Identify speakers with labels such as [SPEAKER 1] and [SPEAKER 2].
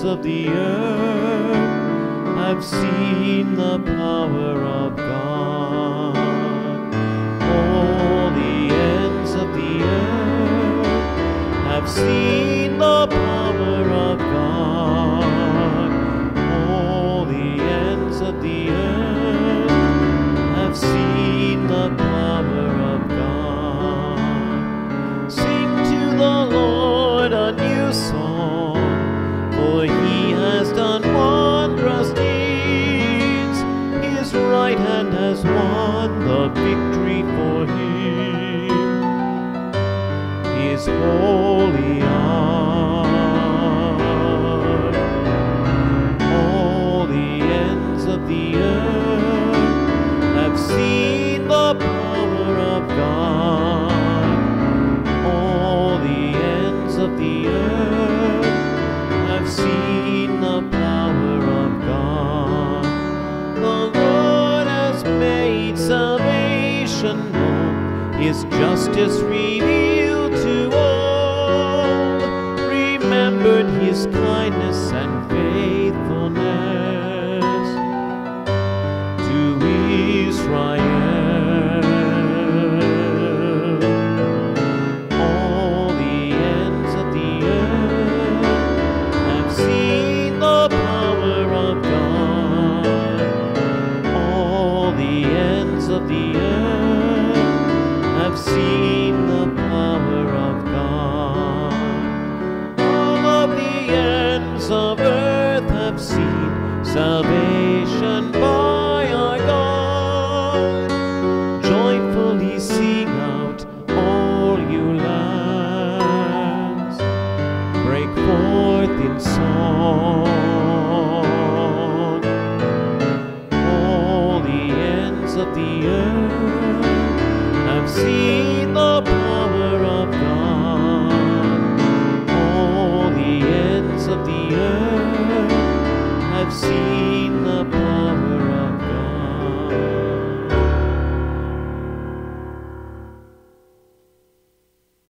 [SPEAKER 1] ends of the earth have seen the power of God. All the ends of the earth have seen the power of God. All the ends of the earth have seen the power of God. Sing to the Lord a new song, for he has done wondrous deeds. His right hand has won the victory for him. His holy arm. All the ends of the earth have seen the power of God. All the ends of the earth have seen the power of God. The Lord has made salvation known, his justice revealed to all. Remembered his kindness and faithfulness to Israel. All the ends of the earth have seen the power of God. All the ends of the earth have seen the power of God. All of the ends of earth have seen salvation.